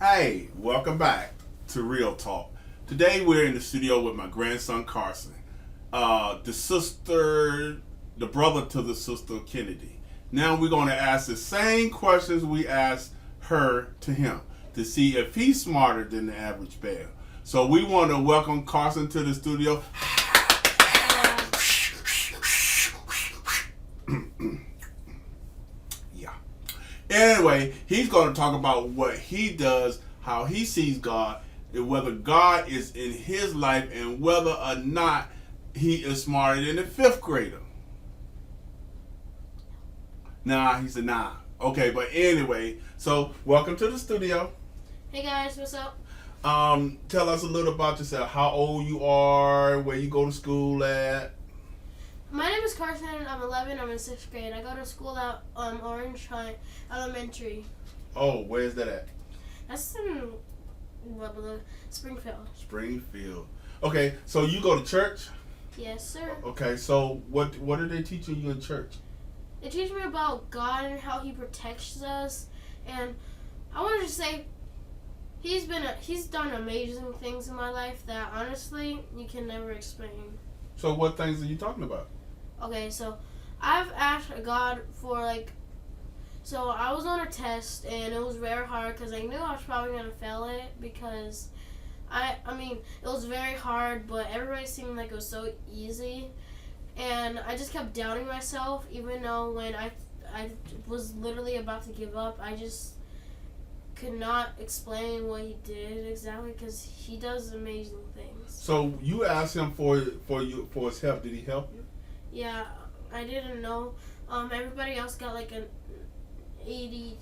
Hey, welcome back to Real Talk. Today we're in the studio with my grandson Carson, the brother to the sister Kennedy. Now we're going to ask the same questions we asked her to him to see if he's smarter than the average bear. So we want to welcome Carson to the studio. Yeah. Anyway, he's going to talk about what he does, how he sees God, and whether God is in his life, and whether or not he is smarter than the fifth grader. Nah, he said nah. Okay, but anyway, so welcome to the studio. Hey guys, what's up? Tell us a little about yourself. How old you are, where you go to school at. My name is Carson. I'm 11. I'm in 6th grade. I go to school at Orange High Elementary. Oh, where's that at? That's in Springfield. Springfield. Okay, so you go to church? Yes, sir. Okay, so what are they teaching you in church? They teach me about God and how He protects us. And I wanted to say, He's done amazing things in my life that honestly you can never explain. So what things are you talking about? Okay, so I've asked God for so I was on a test and it was very hard because I knew I was probably gonna fail it because I mean it was very hard, but everybody seemed like it was so easy, and I just kept doubting myself even though when I was literally about to give up. I just could not explain what He did exactly because He does amazing things. So you asked Him for His help. Did He help you? Yeah, I didn't know. Everybody else got like an 80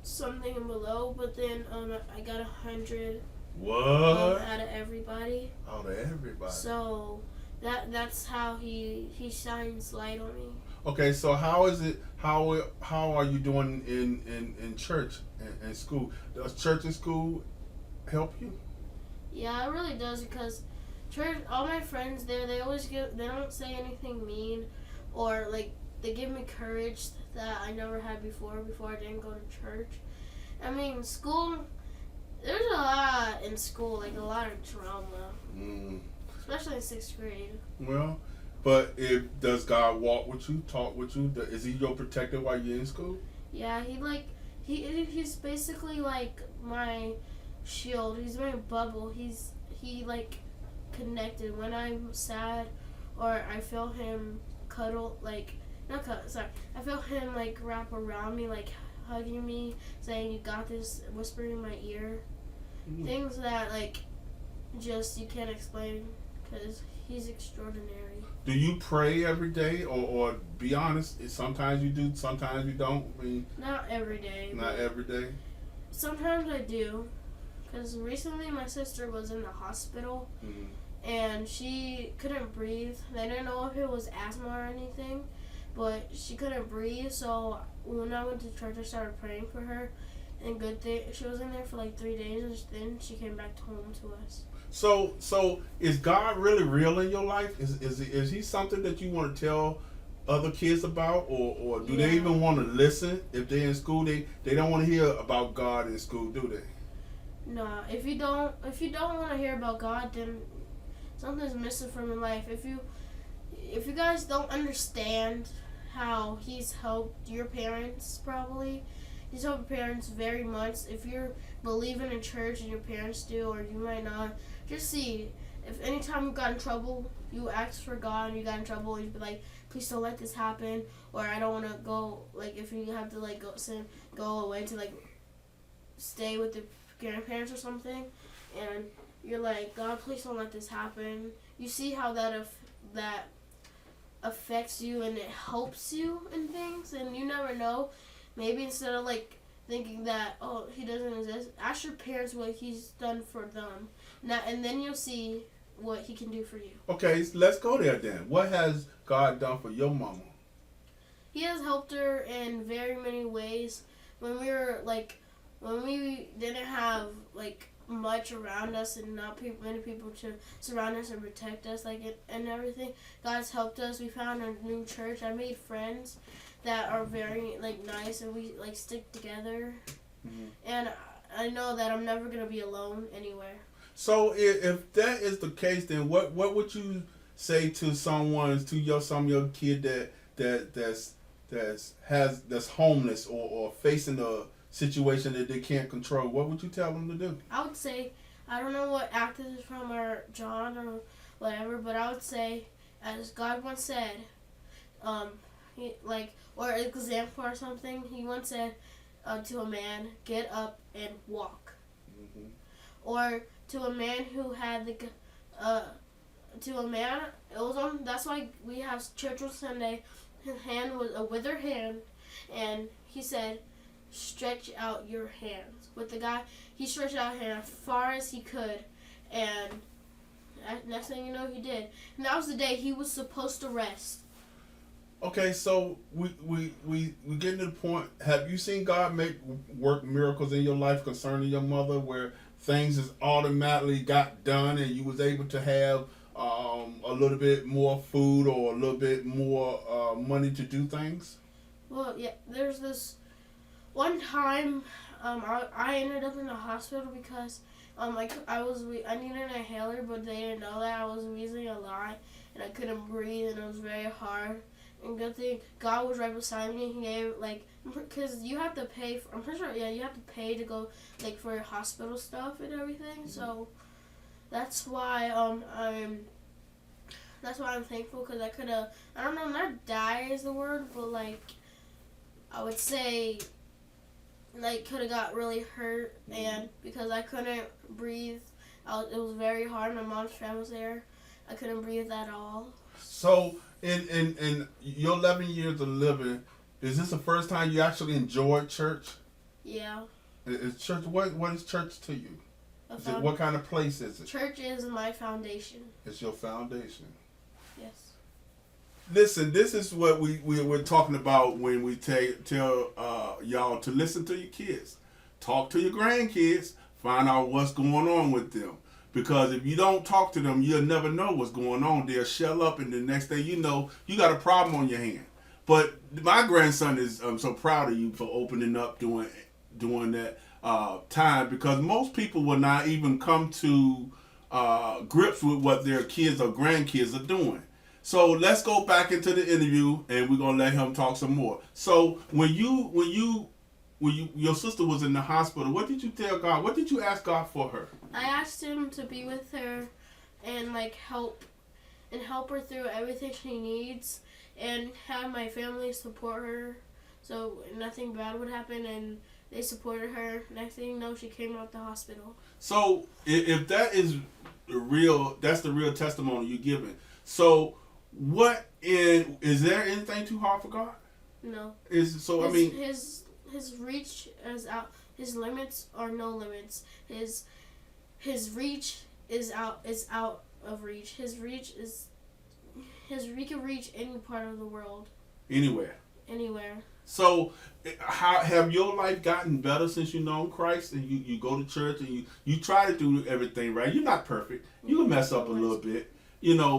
something and below, but then I got 100. What? Out of everybody. Out of everybody. So that's how he shines light on me. Okay, so how is it? How are you doing in church and school? Does church and school help you? Yeah, it really does because church. All my friends there, they don't say anything mean, or they give me courage that I never had before I didn't go to church. I mean, school. There's a lot in school, like a lot of drama, especially in 6th grade. Well. But does God walk with you, talk with you? Is He your protector while you're in school? Yeah, he's basically like my shield. He's my bubble. He connected when I'm sad, or I feel Him cuddle I feel Him wrap around me, hugging me, saying you got this, whispering in my ear, things that just you can't explain because He's extraordinary. Do you pray every day, or be honest? Sometimes you do, sometimes you don't. I mean, not every day. Not every day. Sometimes I do, because recently my sister was in the hospital, and she couldn't breathe. They didn't know if it was asthma or anything, but she couldn't breathe. So when I went to church, I started praying for her, and good thing she was in there for 3 days, and then she came back home to us. So is God really real in your life? Is He something that you want to tell other kids about, or do they even want to listen? If they're in school, they don't want to hear about God in school, do they? Nah, if you don't want to hear about God, then something's missing from your life. If you guys don't understand how He's helped your parents, probably He's helped your parents very much. If you're believing in church and your parents do, or you might not, just see if anytime you got in trouble, you asked for God and you got in trouble, you'd be like, please don't let this happen, or I don't want to go, if you have to go away to stay with the grandparents or something, and you're like, God, please don't let this happen. You see how that affects you and it helps you in things, and you never know. Maybe instead of thinking that, oh, He doesn't exist, ask your parents what He's done for them. Now, and then you'll see what He can do for you. Okay, let's go there then. What has God done for your mama? He has helped her in very many ways. When we didn't have much around us and not many people to surround us and protect us and everything, God's helped us. We found a new church. I made friends that are very nice, and we stick together. And I know that I'm never gonna be alone anywhere. So if that is the case, then what would you say to some young kid that's homeless or facing a situation that they can't control? What would you tell them to do? I would say, I don't know what actor this is from or John or whatever, but I would say, as God once said, or example or something, he once said to a man, get up and walk. Mm-hmm. Or to a man who had to a man, it was on, that's why we have church on Sunday. His hand was a withered hand, and he said, stretch out your hands. With the guy, he stretched out his hand as far as he could, and next thing you know, he did. And that was the day he was supposed to rest. Okay, so we getting to the point. Have you seen God work miracles in your life concerning your mother, where things is automatically got done, and you was able to have a little bit more food or a little bit more money to do things? Well, yeah, there's this one time I ended up in the hospital because I needed an inhaler, but they didn't know that I was wheezing a lot and I couldn't breathe and it was very hard. And good thing God was right beside me. He gave because you have to pay. I'm pretty sure, yeah, you have to pay to go for hospital stuff and everything. Mm-hmm. So that's why I'm thankful, because I could have, I don't know, not die is the word, but I would say could have got really hurt, and because I couldn't breathe, it was very hard. My mom's friend was there. I couldn't breathe at all. So in your 11 years of living, is this the first time you actually enjoyed church? Yeah. Is church, what is church to you? What kind of place is it? Church is my foundation. It's your foundation. Yes. Listen, this is what we're talking about when we tell y'all to listen to your kids. Talk to your grandkids. Find out what's going on with them. Because if you don't talk to them, you'll never know what's going on. They'll shell up, and the next thing you know, you got a problem on your hand. But my grandson is so proud of you for opening up during that time, because most people will not even come to grips with what their kids or grandkids are doing. So let's go back into the interview, and we're gonna let him talk some more. So when your sister was in the hospital, what did you tell God? What did you ask God for her? I asked him to be with her and help her through everything she needs, and have my family support her so nothing bad would happen, and they supported her. Next thing you know, she came out the hospital. So if that is that's the real testimony you're giving. So is there anything too hard for God? No. His reach is out. His limits are no limits. His reach is out of reach. He can reach any part of the world. Anywhere. So, how have your life gotten better since you know Christ, and you go to church and you try to do everything right? You're not perfect. You can mess up a little bit,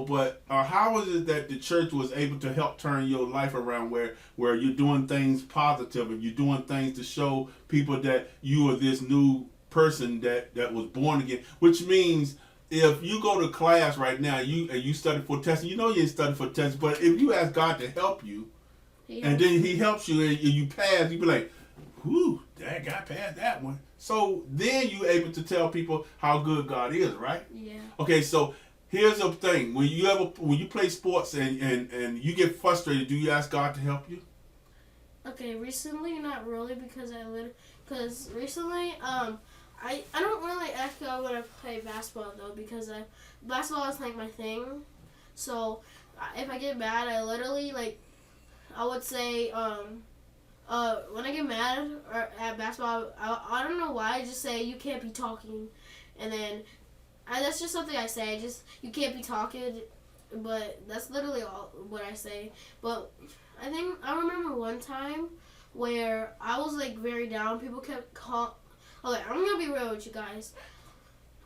but how is it that the church was able to help turn your life around, where you're doing things positive and you're doing things to show people that you are this new person that was born again? Which means if you go to class right now, you study for testing, you didn't study for testing, but if you ask God to help you, and then he helps you and you pass, you be like, whew, that guy passed that one. So then you're able to tell people how good God is, right? Yeah. Okay, so here's the thing. When you play sports and you get frustrated, do you ask God to help you? Okay, recently not really, because recently I don't really ask God when I play basketball though, because basketball is my thing. So if I get mad, I literally I would say when I get mad at basketball, I don't know why, I just say you can't be talking, and then that's just something I say. You can't be talking, but that's literally all what I say. But I remember one time where I was very down. People kept calling. Okay, I'm gonna be real with you guys.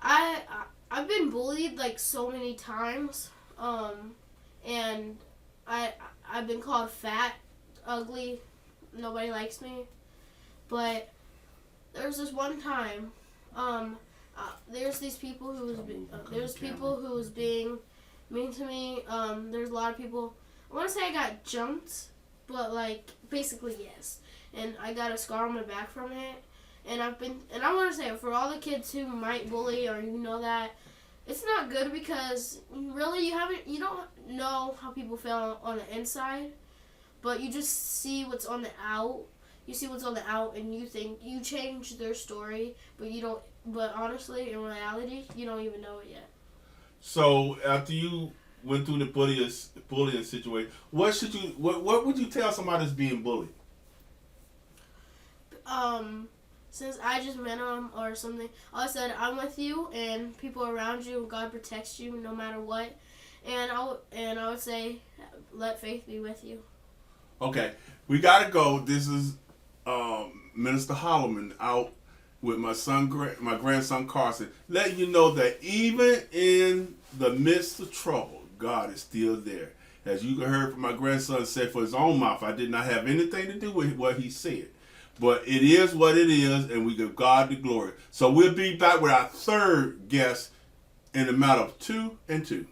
I've been bullied so many times, and I've been called fat, ugly. Nobody likes me, but there's this one time, there's these people who was there's people who was being mean to me. There's a lot of people. I want to say I got jumped, but like basically yes, and I got a scar on my back from it. And I want to say for all the kids who might bully or that, it's not good because really you don't know how people feel on the inside, but you just see what's on the out. You see what's on the out, and you think you change their story, but you don't. But honestly, in reality, you don't even know it yet. So after you went through the bullying situation, what would you tell somebody that's being bullied? Since I just met him or something, I said I'm with you and people around you. God protects you no matter what, and I would say let faith be with you. Okay, we gotta go. This is Minister Holloman out with my grandson Carson, letting you know that even in the midst of trouble, God is still there. As you heard from my grandson say for his own mouth, I did not have anything to do with what he said. But it is what it is, and we give God the glory. So we'll be back with our third guest in a matter of 2 and 2.